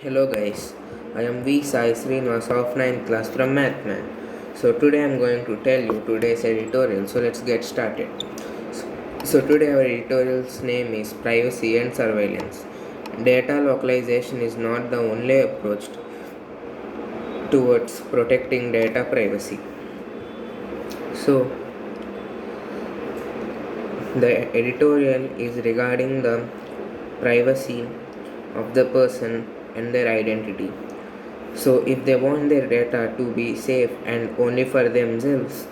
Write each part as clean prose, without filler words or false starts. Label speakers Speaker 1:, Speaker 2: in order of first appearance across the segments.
Speaker 1: Hello guys, I am V Sai Srinivas of 9th class from MathMan. So today I am going to tell you today's editorial, so let's get started. So today our editorial's name is Privacy and Surveillance. Data localization is not the only approach towards protecting data privacy. So the editorial is regarding the privacy of the person and their identity. So, if they want their data to be safe and only for themselves,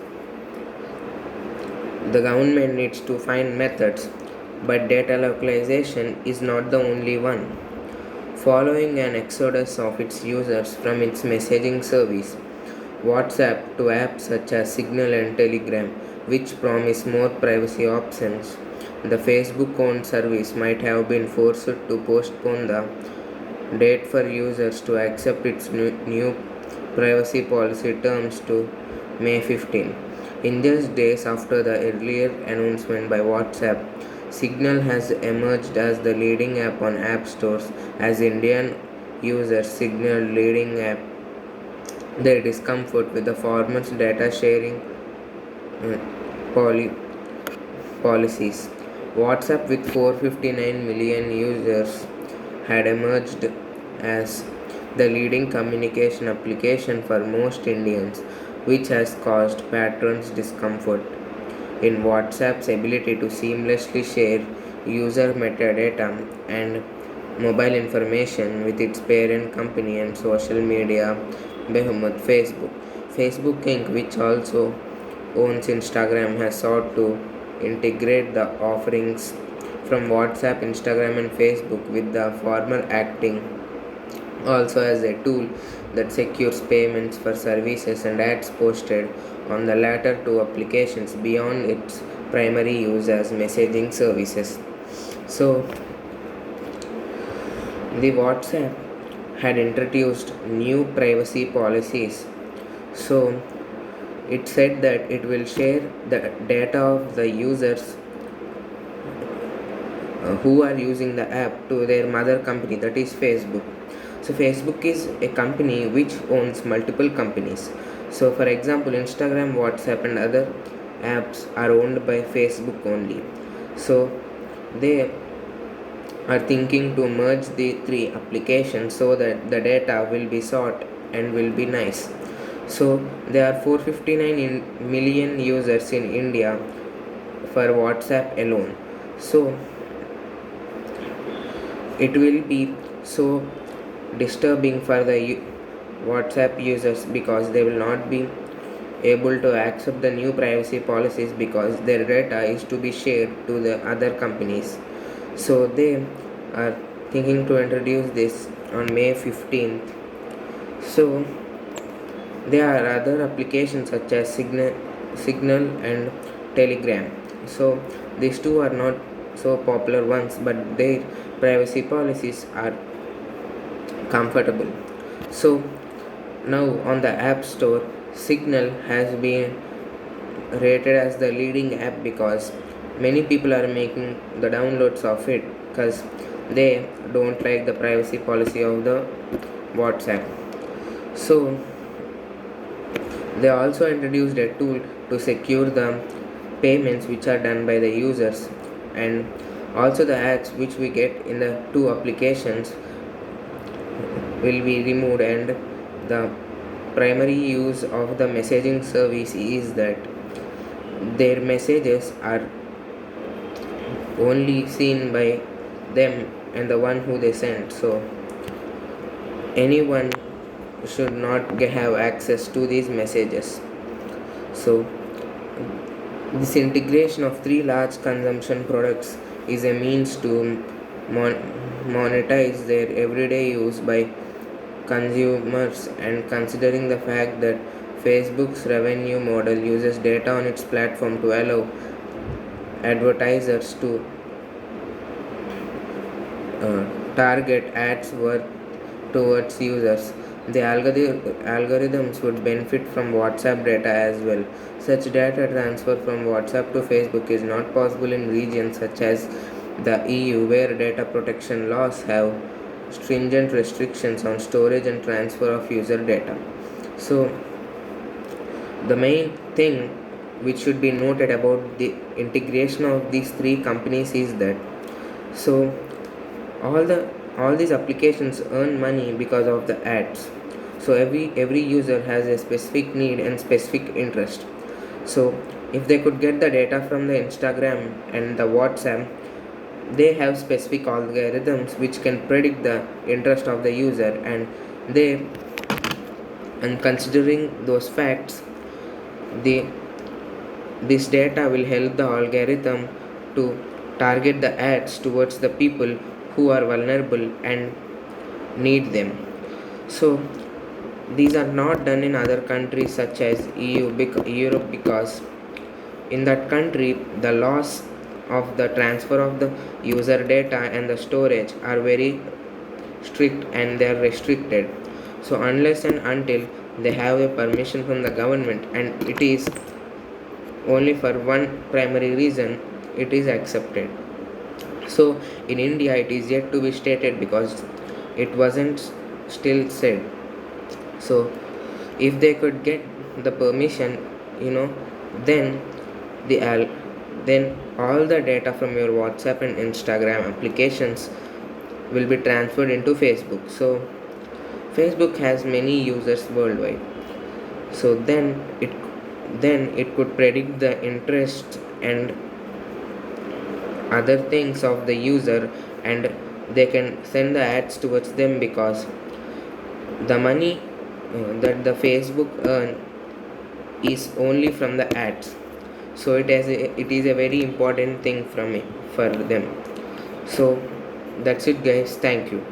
Speaker 1: the government needs to find methods, but data localization is not the only one. Following an exodus of its users from its messaging service, WhatsApp, to apps such as Signal and Telegram, which promise more privacy options, the Facebook owned service might have been forced to postpone the date for users to accept its new privacy policy terms to May 15. In just days after the earlier announcement by WhatsApp, Signal has emerged as the leading app on app stores as Indian users Signal leading app their discomfort with the former's data sharing uh, poly- policies. WhatsApp, with 459 million users, had emerged as the leading communication application for most Indians, which has caused patrons discomfort in WhatsApp's ability to seamlessly share user metadata and mobile information with its parent company and social media behemoth Facebook. Facebook Inc., which also owns Instagram, has sought to integrate the offerings from WhatsApp, Instagram, and Facebook, with the former acting also as a tool that secures payments for services and ads posted on the latter two applications beyond its primary use as messaging services. So, the WhatsApp had introduced new privacy policies. So, it said that it will share the data of the users who are using the app to their mother company, that is Facebook. So Facebook is a company which owns multiple companies. So for example, Instagram, WhatsApp, and other apps are owned by Facebook only. So they are thinking to merge the three applications so that the data will be sought and will be nice. So there are 459 million users in India for WhatsApp alone. So it will be so disturbing for the WhatsApp users because they will not be able to accept the new privacy policies because their data is to be shared to the other companies. So they are thinking to introduce this on May 15th. So there are other applications such as Signal and Telegram. So these two are not so popular ones, but their privacy policies are comfortable. So now on the App Store, Signal has been rated as the leading app because many people are making the downloads of it because they don't like the privacy policy of the WhatsApp. So they also introduced a tool to secure the payments which are done by the users, and also the ads which we get in the two applications will be removed, and the primary use of the messaging service is that their messages are only seen by them and the one who they send. So anyone should not have access to these messages. So this integration of three large consumption products is a means to monetize their everyday use by consumers, and considering the fact that Facebook's revenue model uses data on its platform to allow advertisers to target ads worth towards users. The algorithms would benefit from WhatsApp data as well. Such data transfer from WhatsApp to Facebook is not possible in regions such as the EU, where data protection laws have stringent restrictions on storage and transfer of user data. So the main thing which should be noted about the integration of these three companies is that, so all the all these applications earn money because of the ads. So every user has a specific need and specific interest. So if they could get the data from the Instagram and the WhatsApp, they have specific algorithms which can predict the interest of the user, and considering those facts, the this data will help the algorithm to target the ads towards the people who are vulnerable and need them. So these are not done in other countries such as Europe, because in that country the laws of the transfer of the user data and the storage are very strict and they are restricted. So unless and until they have a permission from the government, and it is only for one primary reason, it is accepted. So in India it is yet to be stated because it wasn't still said. So if they could get the permission, then the then all the data from your WhatsApp and Instagram applications will be transferred into Facebook. So Facebook has many users worldwide. So then it could predict the interest and other things of the user, and they can send the ads towards them, because the money that the Facebook earn is only from the ads. So it is a very important thing for them. So that's it guys, thank you.